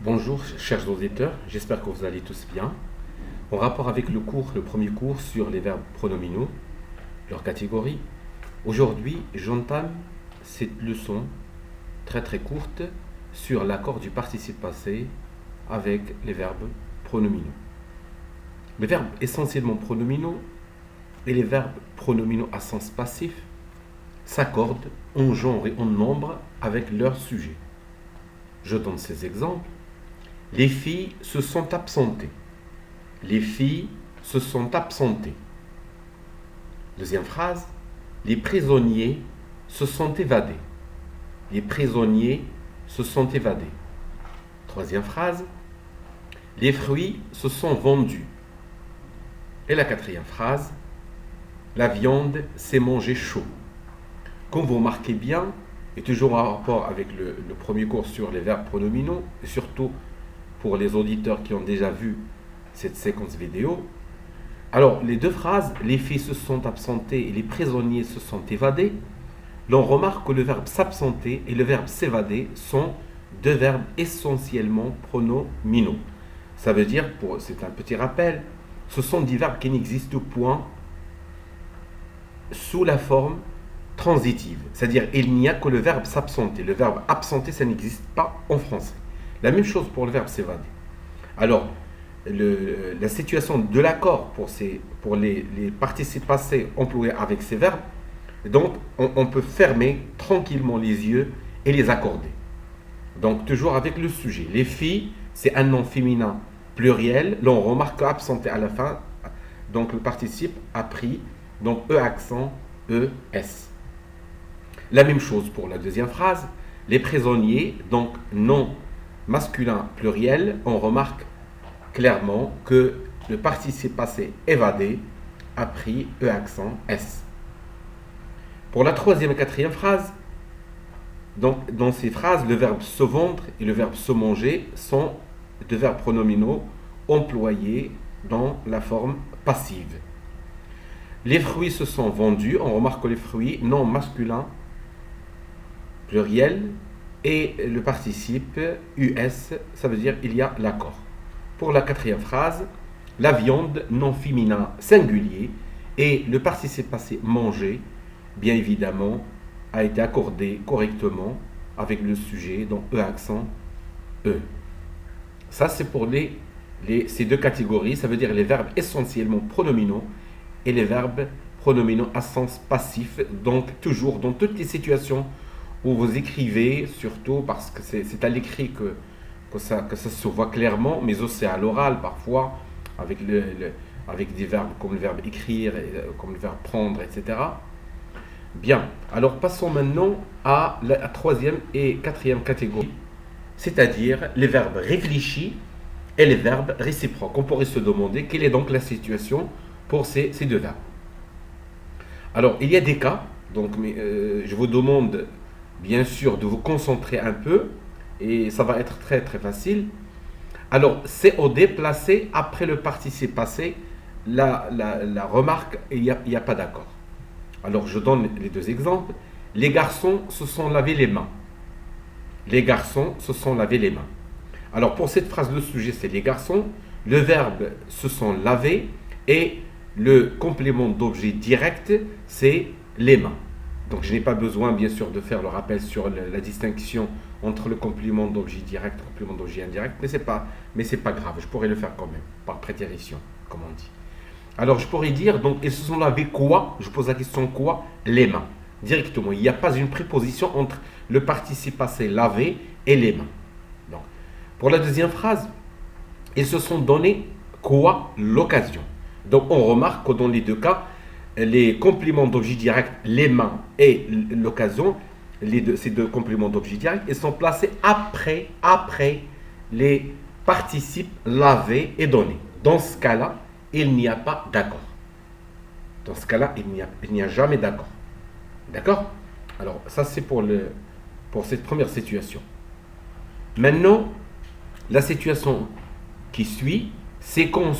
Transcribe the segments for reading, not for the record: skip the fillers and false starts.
Bonjour chers auditeurs, j'espère que vous allez tous bien. En rapport avec le premier cours sur les verbes pronominaux, leurs catégories, aujourd'hui j'entame cette leçon très courte sur l'accord du participe passé avec les verbes pronominaux. Les verbes essentiellement pronominaux et les verbes pronominaux à sens passif s'accordent en genre et en nombre avec leur sujet. Je donne ces exemples. Les filles se sont absentées. Les filles se sont absentées. Deuxième phrase. Les prisonniers se sont évadés. Les prisonniers se sont évadés. Troisième phrase. Les fruits se sont vendus. Et la quatrième phrase. La viande s'est mangée chaud. Comme vous remarquez bien, et toujours en rapport avec le premier cours sur les verbes pronominaux, et surtout pour les auditeurs qui ont déjà vu cette séquence vidéo. Alors, les deux phrases, les filles se sont absentées et les prisonniers se sont évadés, l'on remarque que le verbe s'absenter et le verbe s'évader sont deux verbes essentiellement pronominaux. Ça veut dire, c'est un petit rappel, ce sont des verbes qui n'existent point sous la forme transitive. C'est-à-dire, il n'y a que le verbe s'absenter. Le verbe absenter, ça n'existe pas en français. La même chose pour le verbe s'évader. Alors, la situation de l'accord pour les participes passés employés avec ces verbes, donc on peut fermer tranquillement les yeux et les accorder. Donc, toujours avec le sujet. Les filles, c'est un nom féminin pluriel. L'on remarque absenté à la fin. Donc, le participe a pris, donc E accent, ES. La même chose pour la deuxième phrase. Les prisonniers, donc nom masculin pluriel, on remarque clairement que le participe passé évadé a pris E accent S. Pour la troisième et quatrième phrase, donc dans ces phrases, le verbe se vendre et le verbe se manger sont deux verbes pronominaux employés dans la forme passive. Les fruits se sont vendus, on remarque que les fruits, nom masculin pluriel, et le participe US, ça veut dire il y a l'accord. Pour la quatrième phrase, la viande, nom féminin singulier, et le participe passé manger, bien évidemment, a été accordé correctement avec le sujet, donc E accent E. Ça, c'est pour ces deux catégories, ça veut dire les verbes essentiellement pronominaux et les verbes pronominaux à sens passif, donc toujours dans toutes les situations où vous écrivez, surtout parce que c'est à l'écrit que ça se voit clairement, mais aussi à l'oral parfois, avec des verbes comme le verbe écrire, comme le verbe prendre, etc. Bien, alors passons maintenant à la troisième et quatrième catégorie, c'est-à-dire les verbes réfléchis et les verbes réciproques. On pourrait se demander quelle est donc la situation pour ces deux verbes. Alors, il y a des cas, donc je vous demande bien sûr de vous concentrer un peu et ça va être très facile. Alors, COD placé après le participe passé, la remarque, il n'y a pas d'accord. Alors, je donne les deux exemples. Les garçons se sont lavé les mains. Les garçons se sont lavé les mains. Alors, pour cette phrase, le sujet, c'est les garçons. Le verbe se sont lavés et le complément d'objet direct, c'est les mains. Donc, je n'ai pas besoin, bien sûr, de faire le rappel sur la distinction entre le complément d'objet direct et le complément d'objet indirect, mais c'est pas grave, je pourrais le faire quand même, par préterition, comme on dit. Alors, je pourrais dire, donc, ils se sont lavés quoi? Je pose la question quoi? Les mains, directement. Il n'y a pas une préposition entre le participe passé lavé et les mains. Donc, pour la deuxième phrase, ils se sont donné quoi? L'occasion. Donc, on remarque que dans les deux cas, les compléments d'objet direct, les mains et l'occasion, ces deux compléments d'objet direct, ils sont placés après les participes lavés et donnés. Dans ce cas-là, il n'y a pas d'accord. Dans ce cas-là, il n'y a jamais d'accord. D'accord? Alors, ça c'est pour cette première situation. Maintenant, la situation qui suit, c'est quand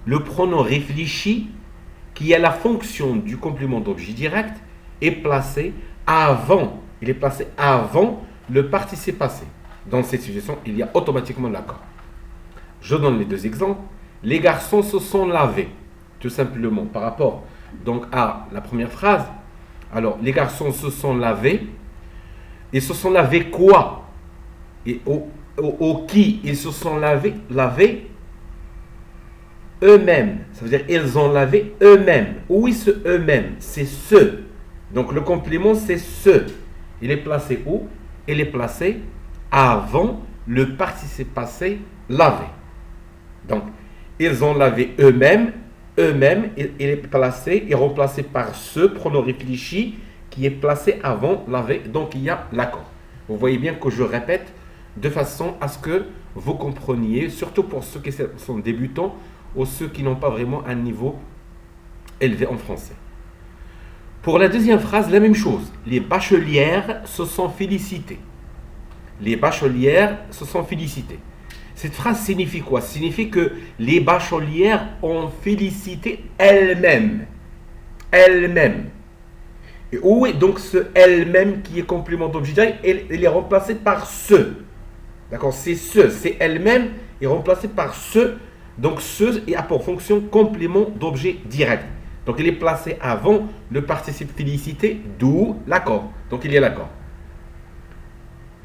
le pronom réfléchi qui a la fonction du complément d'objet direct est placé avant. Il est placé avant le participe passé. dans cette situation, il y a automatiquement l'accord. Je donne les deux exemples. Les garçons se sont lavés, tout simplement, par rapport donc à la première phrase. Alors, les garçons se sont lavés. Ils se sont lavés quoi? Et au qui ils se sont lavés eux-mêmes. Ça veut dire ils ont lavé eux-mêmes. Oui, ce eux-mêmes, c'est ceux. Donc le complément, c'est ce. Il est placé où? Il est placé avant le participe passé lavé. Donc, ils ont lavé eux-mêmes. Eux-mêmes, il est placé et remplacé par ce pronom réfléchi qui est placé avant lavé. Donc, il y a l'accord. Vous voyez bien que je répète de façon à ce que vous compreniez, surtout pour ceux qui sont débutants ou ceux qui n'ont pas vraiment un niveau élevé en français. Pour la deuxième phrase, la même chose. Les bachelières se sont félicitées. Les bachelières se sont félicitées. Cette phrase signifie quoi? Signifie que les bachelières ont félicité elles-mêmes. Elles-mêmes. Et où est donc ce elles-mêmes qui est complément d'objet direct? Il est remplacé par ce. D'accord? C'est ce. C'est elles-mêmes est remplacé par ce. Donc ce a pour fonction complément d'objet direct. Donc il est placé avant le participe félicité, d'où l'accord. Donc il y a l'accord.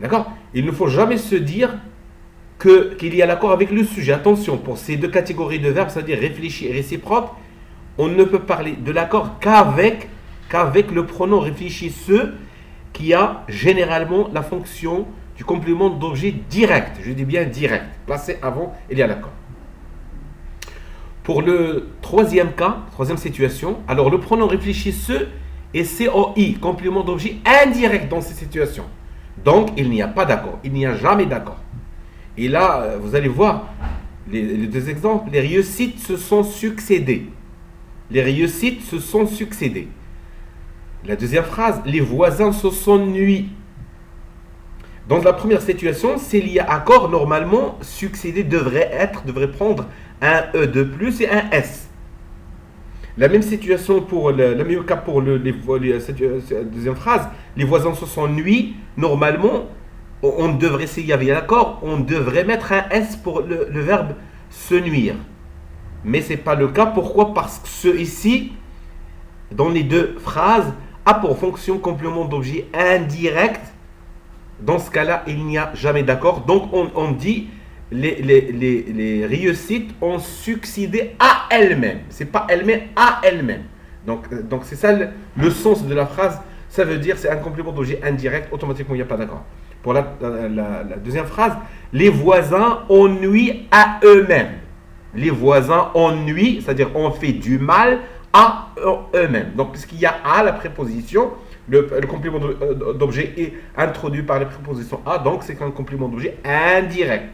D'accord? Il ne faut jamais se dire qu'il y a l'accord avec le sujet. Attention, pour ces deux catégories de verbes, c'est-à-dire réfléchi et réciproque, on ne peut parler de l'accord qu'avec le pronom réfléchi ce qui a généralement la fonction du complément d'objet direct. Je dis bien direct. Placé avant, il y a l'accord. Pour le troisième cas, troisième situation, alors le pronom réfléchi ce et COI, complément d'objet indirect dans ces situations. Donc, il n'y a pas d'accord. Il n'y a jamais d'accord. Et là, vous allez voir les deux exemples. Les réussites se sont succédées. Les réussites se sont succédées. La deuxième phrase, les voisins se sont nuits. Dans la première situation, s'il y a accord, normalement, succéder devrait prendre un E de plus et un S. La même situation pour le même cas pour cette deuxième phrase, les voisins se sont nuits. Normalement, on devrait, s'il y avait l'accord, on devrait mettre un S pour le verbe se nuire. Mais ce n'est pas le cas. Pourquoi? Parce que ce ici, dans les deux phrases, a pour fonction complément d'objet indirect. Dans ce cas-là, il n'y a jamais d'accord. Donc, on dit les réussites ont succédé à elles-mêmes. Ce n'est pas elles-mêmes, à elles-mêmes. Donc c'est ça le sens de la phrase. Ça veut dire c'est un complément d'objet indirect. Automatiquement, il n'y a pas d'accord. Pour la deuxième phrase, les voisins ont nui à eux-mêmes. Les voisins ont nui, c'est-à-dire ont fait du mal à eux-mêmes. Donc, puisqu'il y a à la préposition, le complément d'objet est introduit par la préposition à, donc c'est un complément d'objet indirect.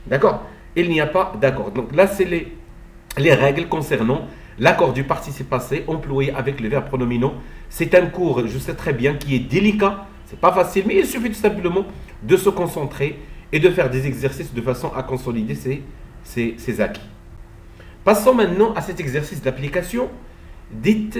D'accord? Il n'y a pas d'accord. Donc là, c'est les règles concernant l'accord du participe passé employé avec les verbes pronominaux. C'est un cours, je sais très bien, qui est délicat. C'est pas facile, mais il suffit tout simplement de se concentrer et de faire des exercices de façon à consolider ses acquis. Passons maintenant à cet exercice d'application. Dites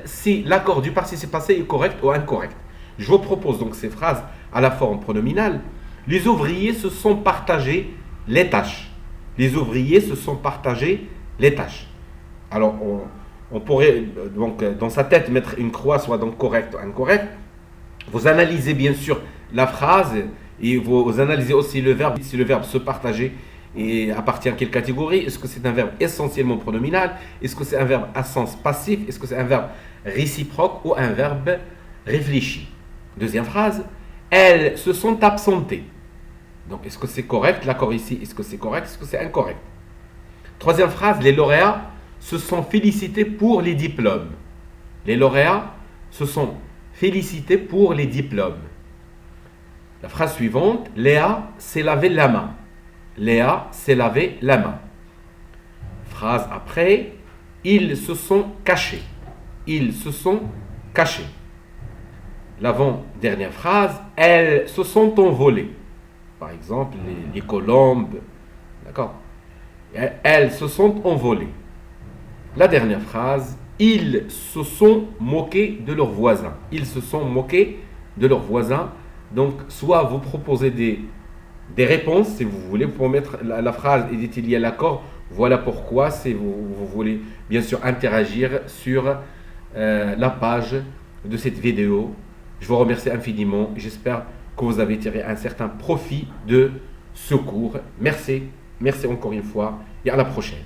si l'accord du participe passé est correct ou incorrect. Je vous propose donc ces phrases à la forme pronominale. Les ouvriers se sont partagés les tâches. Les ouvriers se sont partagés les tâches. Alors, on pourrait donc dans sa tête mettre une croix, soit donc correct ou incorrect. Vous analysez bien sûr la phrase et vous analysez aussi le verbe, si le verbe se partager et appartient à quelle catégorie. Est-ce que c'est un verbe essentiellement pronominal? Est-ce que c'est un verbe à sens passif? Est-ce que c'est un verbe réciproque ou un verbe réfléchi? Deuxième phrase, elles se sont absentées. Donc, est-ce que c'est correct? L'accord ici, est-ce que c'est correct? Est-ce que c'est incorrect? Troisième phrase, les lauréats se sont félicités pour les diplômes. Les lauréats se sont félicités pour les diplômes. La phrase suivante, Léa s'est lavé la main. Léa s'est lavé la main. Phrase après, ils se sont cachés. Ils se sont cachés. L'avant-dernière phrase, elles se sont envolées. Par exemple, les colombes. D'accord? Elles se sont envolées. La dernière phrase, ils se sont moqués de leurs voisins. Ils se sont moqués de leurs voisins Donc, soit vous proposez des réponses, si vous voulez, vous pouvez mettre la phrase est liée à l'accord. Voilà pourquoi, si vous voulez bien sûr interagir sur la page de cette vidéo. Je vous remercie infiniment. J'espère que vous avez tiré un certain profit de ce cours. Merci, merci encore une fois et à la prochaine.